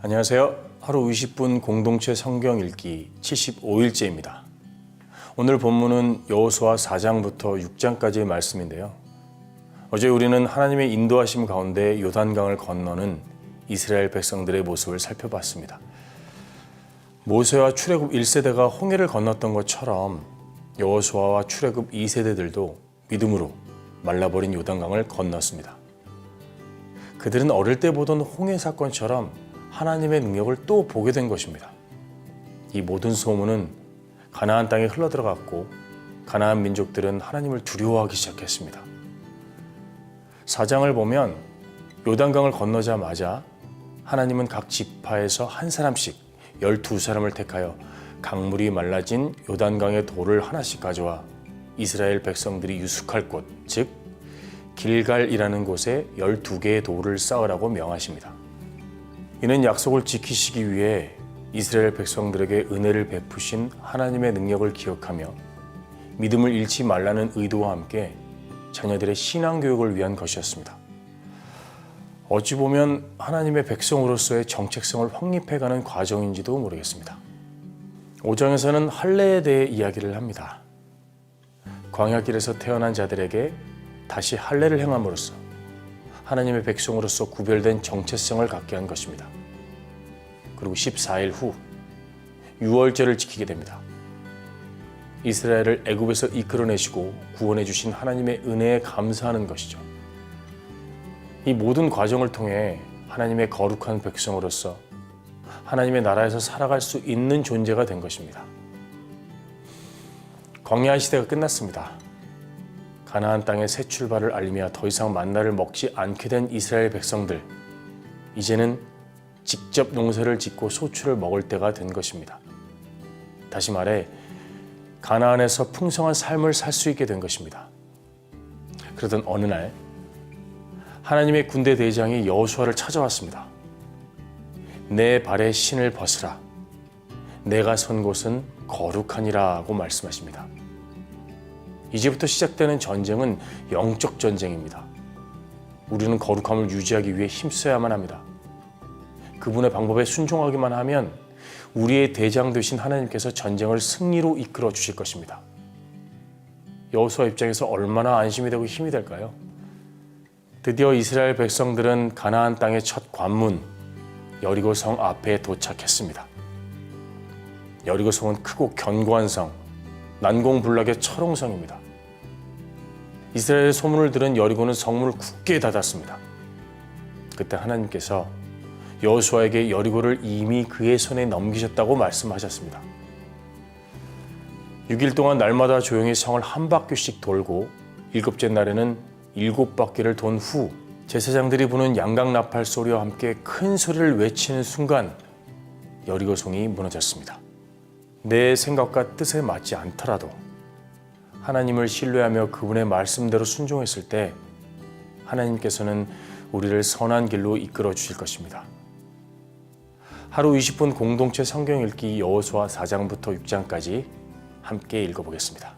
안녕하세요. 하루 20분 공동체 성경 읽기 75일째입니다. 오늘 본문은 여호수아 4장부터 6장까지의 말씀인데요. 어제 우리는 하나님의 인도하심 가운데 요단강을 건너는 이스라엘 백성들의 모습을 살펴봤습니다. 모세와 출애굽 1세대가 홍해를 건넜던 것처럼 여호수아와 출애굽 2세대들도 믿음으로 말라버린 요단강을 건넜습니다. 그들은 어릴 때 보던 홍해 사건처럼 하나님의 능력을 또 보게 된 것입니다. 이 모든 소문은 가나안 땅에 흘러들어갔고 가나안 민족들은 하나님을 두려워하기 시작했습니다. 4장을 보면 요단강을 건너자마자 하나님은 각 지파에서 한 사람씩 12사람을 택하여 강물이 말라진 요단강의 돌을 하나씩 가져와 이스라엘 백성들이 유숙할 곳, 즉 길갈이라는 곳에 12개의 돌을 쌓으라고 명하십니다. 이는 약속을 지키시기 위해 이스라엘 백성들에게 은혜를 베푸신 하나님의 능력을 기억하며 믿음을 잃지 말라는 의도와 함께 자녀들의 신앙교육을 위한 것이었습니다. 어찌 보면 하나님의 백성으로서의 정체성을 확립해가는 과정인지도 모르겠습니다. 5장에서는 할례에 대해 이야기를 합니다. 광야길에서 태어난 자들에게 다시 할례를 행함으로써 하나님의 백성으로서 구별된 정체성을 갖게 한 것입니다. 그리고 14일 후 유월절을 지키게 됩니다. 이스라엘을 애굽에서 이끌어내시고 구원해 주신 하나님의 은혜에 감사하는 것이죠. 이 모든 과정을 통해 하나님의 거룩한 백성으로서 하나님의 나라에서 살아갈 수 있는 존재가 된 것입니다. 광야 시대가 끝났습니다. 가나안 땅의 새 출발을 알리며 더 이상 만나를 먹지 않게 된 이스라엘 백성들, 이제는 직접 농사를 짓고 소출을 먹을 때가 된 것입니다. 다시 말해 가나안에서 풍성한 삶을 살 수 있게 된 것입니다. 그러던 어느 날 하나님의 군대 대장이 여호수아를 찾아왔습니다. 내 발에 신을 벗으라. 내가 선 곳은 거룩하니라고 말씀하십니다. 이제부터 시작되는 전쟁은 영적 전쟁입니다. 우리는 거룩함을 유지하기 위해 힘써야만 합니다. 그분의 방법에 순종하기만 하면 우리의 대장 되신 하나님께서 전쟁을 승리로 이끌어 주실 것입니다. 여호수아 입장에서 얼마나 안심이 되고 힘이 될까요? 드디어 이스라엘 백성들은 가나안 땅의 첫 관문 여리고 성 앞에 도착했습니다. 여리고 성은 크고 견고한 성, 난공불락의 철옹성입니다. 이스라엘의 소문을 들은 여리고는 성문을 굳게 닫았습니다. 그때 하나님께서 여호수아에게 여리고를 이미 그의 손에 넘기셨다고 말씀하셨습니다. 6일 동안 날마다 조용히 성을 한 바퀴씩 돌고 7째 날에는 7바퀴를 돈 후 제사장들이 부는 양강나팔 소리와 함께 큰 소리를 외치는 순간 여리고 성이 무너졌습니다. 내 생각과 뜻에 맞지 않더라도 하나님을 신뢰하며 그분의 말씀대로 순종했을 때 하나님께서는 우리를 선한 길로 이끌어 주실 것입니다. 하루 20분 공동체 성경 읽기 여호수아 4장부터 6장까지 함께 읽어보겠습니다.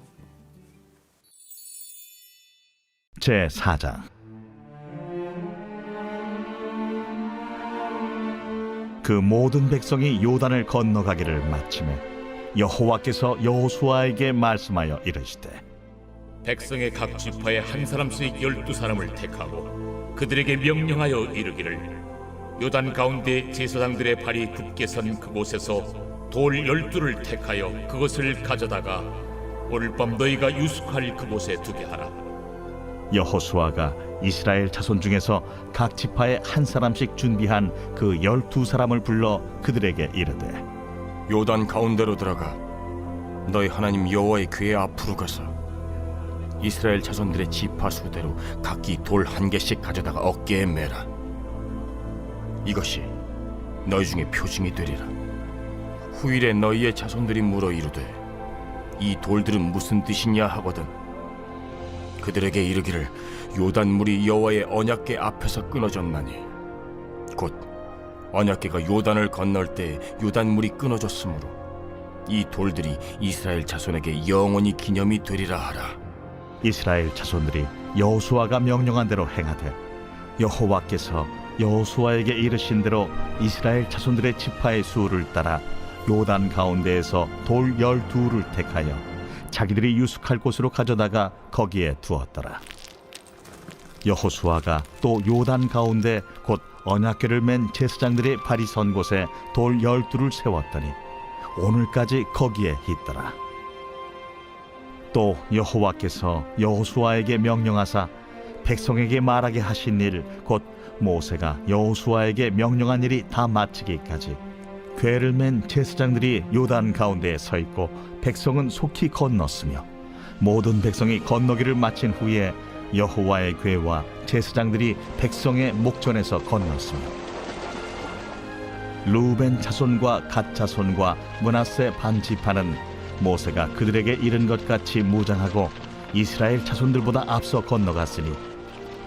제4장. 그 모든 백성이 요단을 건너가기를 마치매 여호와께서 여호수아에게 말씀하여 이르시되 백성의 각 지파에 한 사람씩 12사람을 택하고 그들에게 명령하여 이르기를 요단 가운데 제사장들의 발이 굳게 선 그곳에서 돌 12를 택하여 그것을 가져다가 오늘 밤 너희가 유숙할 그곳에 두게 하라. 여호수아가 이스라엘 자손 중에서 각 지파에 한 사람씩 준비한 그 12사람을 불러 그들에게 이르되 요단 가운데로 들어가 너희 하나님 여호와의 궤 앞으로 가서 이스라엘 자손들의 지파 수대로 각기 돌 1개씩 가져다가 어깨에 매라. 이것이 너희 중에 표징이 되리라. 후일에 너희의 자손들이 물어 이르되 이 돌들은 무슨 뜻이냐 하거든 그들에게 이르기를 요단물이 여호와의 언약궤 앞에서 끊어졌나니 곧 언약궤가 요단을 건널 때 요단물이 끊어졌으므로 이 돌들이 이스라엘 자손에게 영원히 기념이 되리라 하라. 이스라엘 자손들이 여호수아가 명령한 대로 행하되 여호와께서 여호수아에게 이르신 대로 이스라엘 자손들의 지파의 수를 따라 요단 가운데에서 돌 12를 택하여 자기들이 유숙할 곳으로 가져다가 거기에 두었더라. 여호수아가 또 요단 가운데 곧 언약궤를 맨 제사장들의 발이 선 곳에 돌 12를 세웠더니 오늘까지 거기에 있더라. 또 여호와께서 여호수아에게 명령하사 백성에게 말하게 하신 일 곧 모세가 여호수아에게 명령한 일이 다 마치기까지 궤를 맨 제사장들이 요단 가운데에 서 있고 백성은 속히 건넜으며 모든 백성이 건너기를 마친 후에 여호와의 궤와 제사장들이 백성의 목전에서 건넜으며 루벤 자손과 갓 자손과 므낫세 반 지파는 모세가 그들에게 이른 것 같이 무장하고 이스라엘 자손들보다 앞서 건너갔으니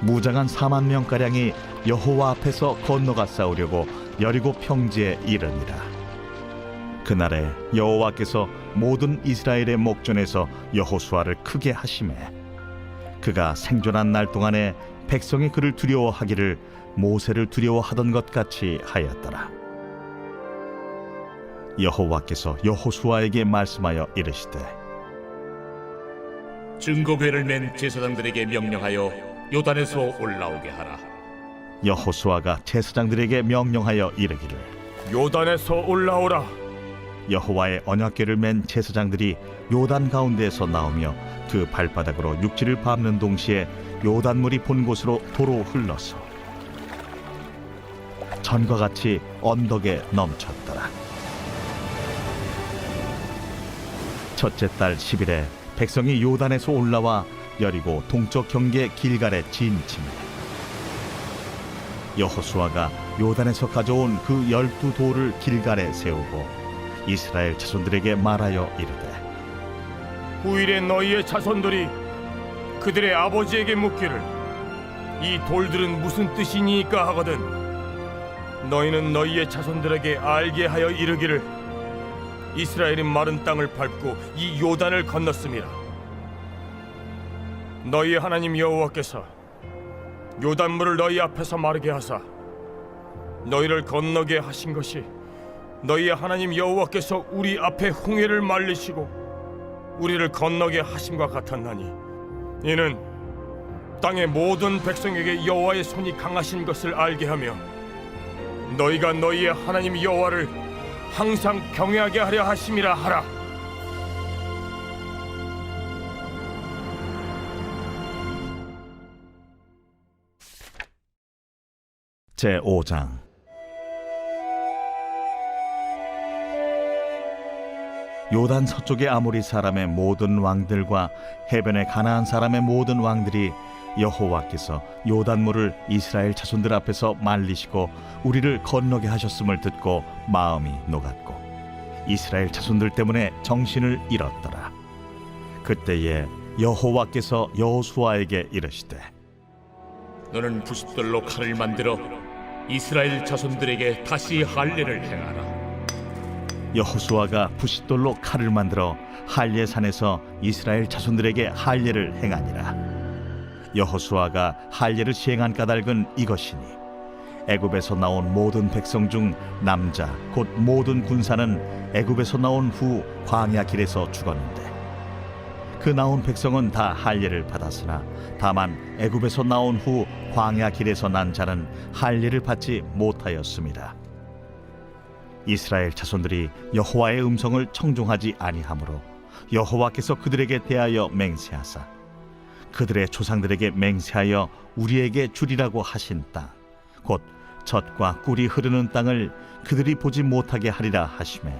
무장한 4만 명가량이 여호와 앞에서 건너가 싸우려고 여리고 평지에 이르니라. 그날에 여호와께서 모든 이스라엘의 목전에서 여호수아를 크게 하시매 그가 생존한 날 동안에 백성이 그를 두려워하기를 모세를 두려워하던 것 같이 하였더라. 여호와께서 여호수아에게 말씀하여 이르시되 증거궤를 맨 제사장들에게 명령하여 요단에서 올라오게 하라. 여호수아가 제사장들에게 명령하여 이르기를 요단에서 올라오라. 여호와의 언약궤를 맨 제사장들이 요단 가운데에서 나오며 그 발바닥으로 육지를 밟는 동시에 요단물이 본 곳으로 도로 흘러서 전과 같이 언덕에 넘쳤더라. 첫째 달 10일에 백성이 요단에서 올라와 여리고 동쪽 경계 길갈에 진침해 여호수아가 요단에서 가져온 그 12돌을 길갈에 세우고 이스라엘 자손들에게 말하여 이르되 후일에 너희의 자손들이 그들의 아버지에게 묻기를 이 돌들은 무슨 뜻이니까 하거든 너희는 너희의 자손들에게 알게 하여 이르기를 이스라엘이 마른 땅을 밟고 이 요단을 건넜음이라. 너희의 하나님 여호와께서 요단물을 너희 앞에서 마르게 하사 너희를 건너게 하신 것이 너희의 하나님 여호와께서 우리 앞에 홍해를 말리시고 우리를 건너게 하심과 같았나니 이는 땅의 모든 백성에게 여호와의 손이 강하신 것을 알게 하며 너희가 너희의 하나님 여호와를 항상 경외하게 하려 하심이라 하라. 제5장 요단 서쪽의 아모리 사람의 모든 왕들과 해변의 가나안 사람의 모든 왕들이 여호와께서 요단물을 이스라엘 자손들 앞에서 말리시고 우리를 건너게 하셨음을 듣고 마음이 녹았고 이스라엘 자손들 때문에 정신을 잃었더라. 그때에 여호와께서 여호수아에게 이르시되 너는 부싯돌로 칼을 만들어 이스라엘 자손들에게 다시 할례를 행하라. 여호수아가 부싯돌로 칼을 만들어 할례산에서 이스라엘 자손들에게 할례를 행하니라. 여호수아가 할례를 시행한 까닭은 이것이니 애굽에서 나온 모든 백성 중 남자 곧 모든 군사는 애굽에서 나온 후 광야 길에서 죽었는데 그 나온 백성은 다 할례를 받았으나 다만 애굽에서 나온 후 광야 길에서 난 자는 할례를 받지 못하였습니다. 이스라엘 자손들이 여호와의 음성을 청종하지 아니하므로 여호와께서 그들에게 대하여 맹세하사 그들의 조상들에게 맹세하여 우리에게 주리라고 하신 땅 곧 젖과 꿀이 흐르는 땅을 그들이 보지 못하게 하리라 하시매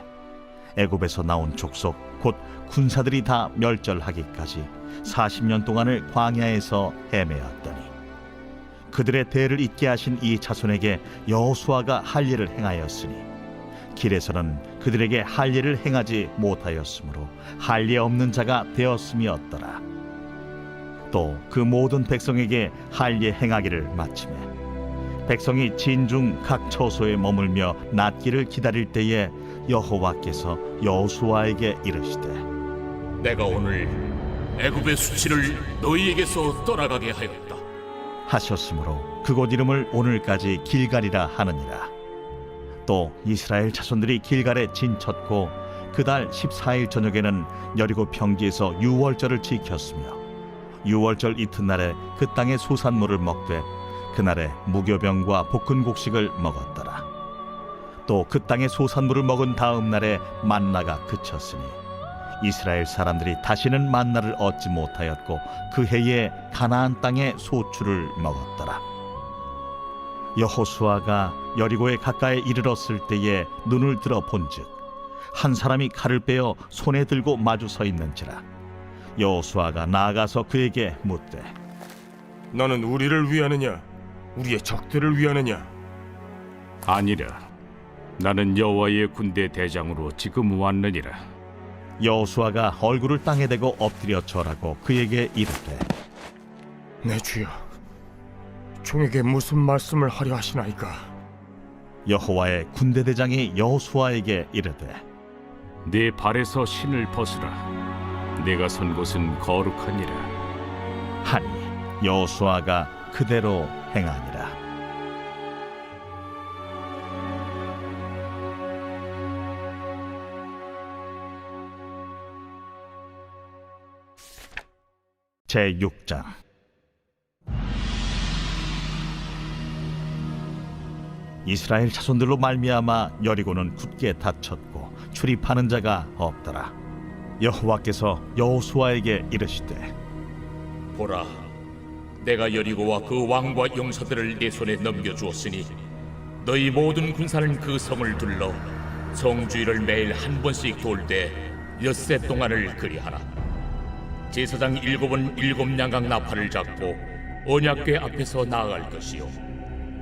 애굽에서 나온 족속 곧 군사들이 다 멸절하기까지 40년 동안을 광야에서 헤매었더니 그들의 대를 잇게 하신 이 자손에게 여호수아가 할례를 행하였으니 길에서는 그들에게 할례를 행하지 못하였으므로 할례 없는 자가 되었음이었더라. 또 그 모든 백성에게 할례 행하기를 마치매 백성이 진중 각 처소에 머물며 낫기를 기다릴 때에 여호와께서 여호수아에게 이르시되 내가 오늘 애굽의 수치를 너희에게서 떠나가게 하였다. 하셨으므로 그곳 이름을 오늘까지 길갈이라 하느니라. 또 이스라엘 자손들이 길갈에 진쳤고 그달 14일 저녁에는 여리고 평지에서 유월절을 지켰으며 유월절 이튿날에 그 땅의 소산물을 먹되 그날에 무교병과 볶은 곡식을 먹었더라. 또 그 땅의 소산물을 먹은 다음 날에 만나가 그쳤으니 이스라엘 사람들이 다시는 만나를 얻지 못하였고 그 해에 가나안 땅의 소출을 먹었더라. 여호수아가 여리고에 가까이 이르렀을 때에 눈을 들어 본즉 한 사람이 칼을 빼어 손에 들고 마주 서 있는지라. 여호수아가 나아가서 그에게 묻되 너는 우리를 위하느냐 우리의 적들을 위하느냐? 아니라 나는 여호와의 군대 대장으로 지금 왔느니라. 여호수아가 얼굴을 땅에 대고 엎드려 절하고 그에게 이르되 내 주여, 종에게 무슨 말씀을 하려 하시나이까? 여호와의 군대 대장이 여호수아에게 이르되 네 발에서 신을 벗으라. 내가 선 곳은 거룩하니라. 하니 여호수아가 그대로 행하니라. 제6장. 이스라엘 자손들로 말미암아 여리고는 굳게 닫혔고 출입하는 자가 없더라. 여호와께서 여호수아에게 이르시되 보라, 내가 여리고와 그 왕과 용사들을 내 손에 넘겨주었으니 너희 모든 군사는 그 성을 둘러 성 주위를 매일 한 번씩 돌되 엿새 동안을 그리하라. 제사장 7은 7 양각 나팔을 잡고 언약궤 앞에서 나아갈 것이요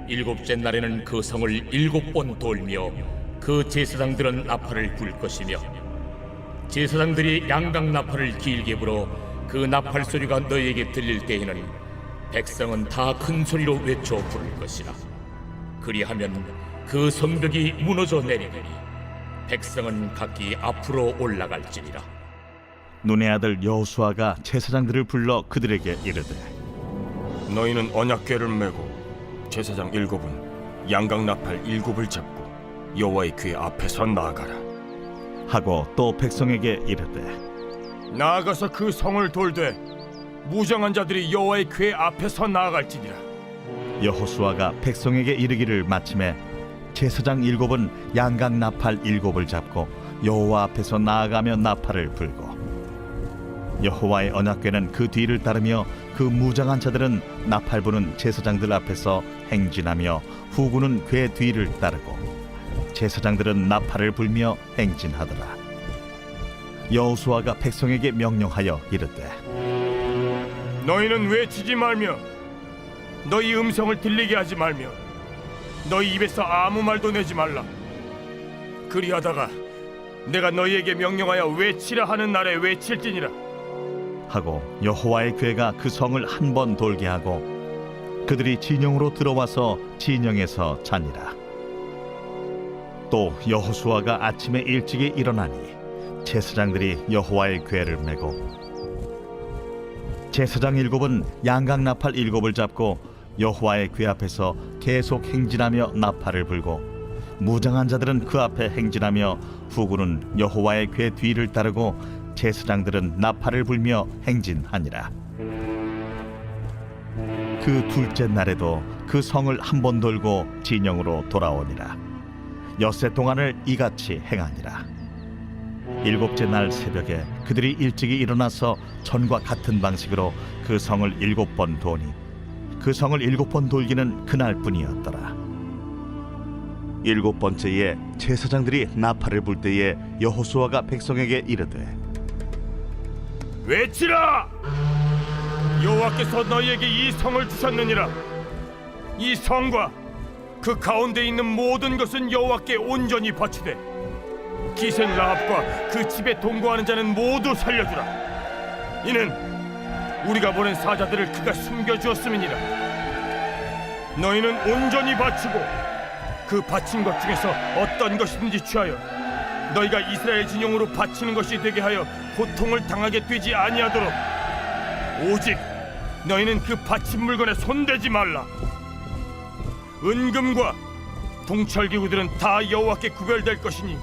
7째 날에는 그 성을 7번 돌며 그 제사장들은 나팔을 불 것이며 제사장들이 양각 나팔을 길게 불어 그 나팔 소리가 너희에게 들릴 때에는 백성은 다 큰 소리로 외쳐 부를 것이라. 그리하면 그 성벽이 무너져 내리리니 백성은 각기 앞으로 올라갈지니라. 눈의 아들 여호수아가 제사장들을 불러 그들에게 이르되 너희는 언약궤를 메고 제사장 7은 양각 나팔 7을 잡고 여호와의 궤 앞에서 나아가라. 하고 또 백성에게 이르되 나아가서 그 성을 돌되 무장한 자들이 여호와의 궤 앞에서 나아갈지니라. 여호수아가 백성에게 이르기를 마침에 제사장 7은 양각 나팔 7을 잡고 여호와 앞에서 나아가며 나팔을 불고 여호와의 언약궤는 그 뒤를 따르며 그 무장한 자들은 나팔 부는 제사장들 앞에서 행진하며 후군은 궤 뒤를 따르고 제사장들은 나팔을 불며 행진하더라. 여호수아가 백성에게 명령하여 이르되 너희는 외치지 말며 너희 음성을 들리게 하지 말며 너희 입에서 아무 말도 내지 말라. 그리하다가 내가 너희에게 명령하여 외치라 하는 날에 외칠지니라. 하고 여호와의 궤가 그 성을 한 번 돌게 하고 그들이 진영으로 들어와서 진영에서 자니라. 또 여호수아가 아침에 일찍이 일어나니 제사장들이 여호와의 궤를 메고 제사장 7은 양각 나팔 7을 잡고 여호와의 궤 앞에서 계속 행진하며 나팔을 불고 무장한 자들은 그 앞에 행진하며 후군은 여호와의 궤 뒤를 따르고 제사장들은 나팔을 불며 행진하니라. 그 둘째 날에도 그 성을 한 번 돌고 진영으로 돌아오니라. 엿새 동안을 이같이 행하니라. 7째 날 새벽에 그들이 일찍이 일어나서 전과 같은 방식으로 그 성을 7번 도니 그 성을 7번 돌기는 그날뿐이었더라. 7번째에 제사장들이 나팔을 불 때에 여호수아가 백성에게 이르되 외치라! 여호와께서 너희에게 이 성을 주셨느니라. 이 성과 그 가운데 있는 모든 것은 여호와께 온전히 바치되 기생 라합과 그 집에 동거하는 자는 모두 살려주라. 이는 우리가 보낸 사자들을 그가 숨겨주었음이니라. 너희는 온전히 바치고 그 바친 것 중에서 어떤 것이든지 취하여 너희가 이스라엘 진영으로 바치는 것이 되게 하여 고통을 당하게 되지 아니하도록 오직 너희는 그 바친 물건에 손대지 말라. 은금과 동철기구들은 다 여호와께 구별될 것이니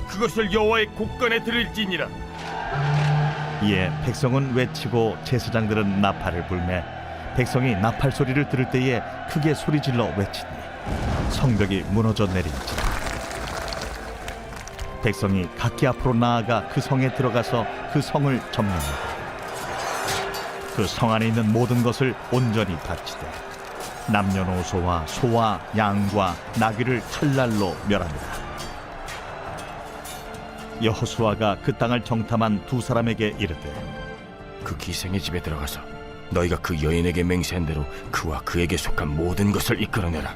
그것을 여호와의 곳간에 드릴지니라. 이에 백성은 외치고 제사장들은 나팔을 불매 백성이 나팔 소리를 들을 때에 크게 소리질러 외치니 성벽이 무너져 내린지라. 백성이 각기 앞으로 나아가 그 성에 들어가서 그 성을 점령하고 그 성 안에 있는 모든 것을 온전히 바치되 남녀노소와 소와 양과 나귀를 칼날로 멸합니다. 여호수아가 그 땅을 정탐한 두 사람에게 이르되 그 기생의 집에 들어가서 너희가 그 여인에게 맹세한 대로 그와 그에게 속한 모든 것을 이끌어내라.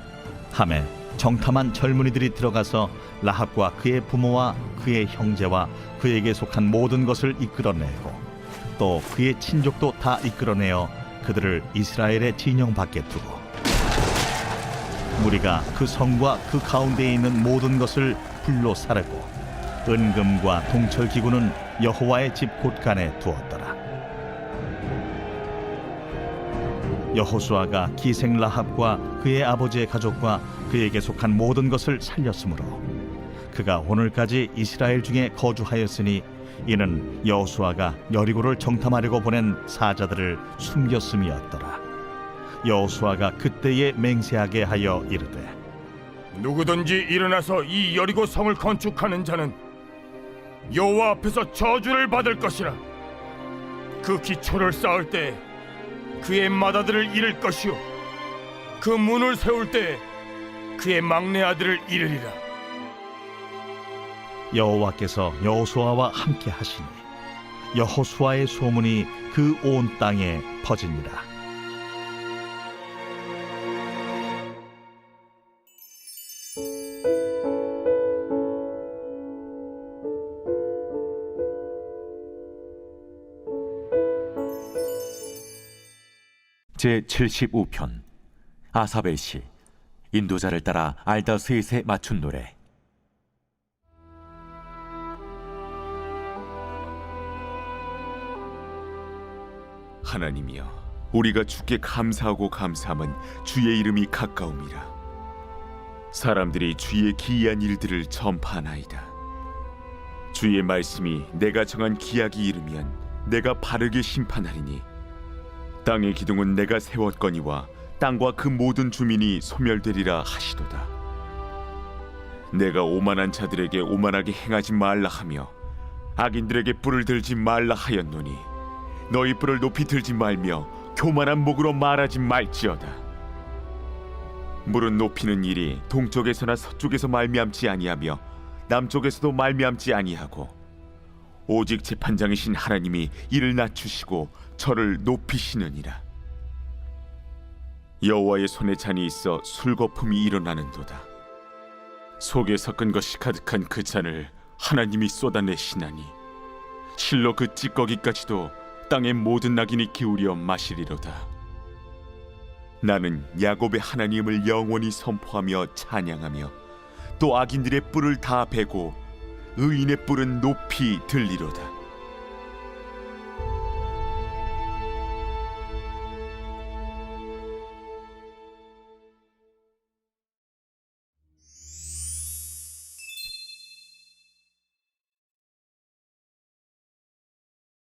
하매 정탐한 젊은이들이 들어가서 라합과 그의 부모와 그의 형제와 그에게 속한 모든 것을 이끌어내고 또 그의 친족도 다 이끌어내어 그들을 이스라엘의 진영 밖에 두고 무리가 그 성과 그 가운데에 있는 모든 것을 불로 사르고 은금과 동철기구는 여호와의 집 곳간에 두었더라. 여호수아가 기생 라합과 그의 아버지의 가족과 그에게 속한 모든 것을 살렸으므로 그가 오늘까지 이스라엘 중에 거주하였으니 이는 여호수아가 여리고를 정탐하려고 보낸 사자들을 숨겼음이었더라. 여호수아가 그때에 맹세하게 하여 이르되 누구든지 일어나서 이 여리고 성을 건축하는 자는 여호와 앞에서 저주를 받을 것이라. 그 기초를 쌓을 때 그의 맏아들을 잃을 것이요 그 문을 세울 때 그의 막내 아들을 잃으리라. 여호와께서 여호수아와 함께 하시니 여호수아의 소문이 그 온 땅에 퍼지니라. 제75편 아사벨 시 인도자를 따라 알다스잇에 맞춘 노래. 하나님이여, 우리가 주께 감사하고 감사함은 주의 이름이 가까움이라. 사람들이 주의 기이한 일들을 전파하나이다. 주의 말씀이 내가 정한 기약이 이르면 내가 바르게 심판하리니 땅의 기둥은 내가 세웠거니와 땅과 그 모든 주민이 소멸되리라 하시도다. 내가 오만한 자들에게 오만하게 행하지 말라 하며 악인들에게 뿔을 들지 말라 하였노니 너희 뿔을 높이 들지 말며 교만한 목으로 말하지 말지어다. 물은 높이는 일이 동쪽에서나 서쪽에서 말미암지 아니하며 남쪽에서도 말미암지 아니하고 오직 재판장이신 하나님이 이를 낮추시고 저를 높이시느니라. 여호와의 손에 잔이 있어 술거품이 일어나는도다. 속에 섞은 것이 가득한 그 잔을 하나님이 쏟아내시나니 실로 그 찌꺼기까지도 땅의 모든 낙인이 기울여 마시리로다. 나는 야곱의 하나님을 영원히 선포하며 찬양하며 또 악인들의 뿔을 다 베고 의인의 뿔은 높이 들리로다.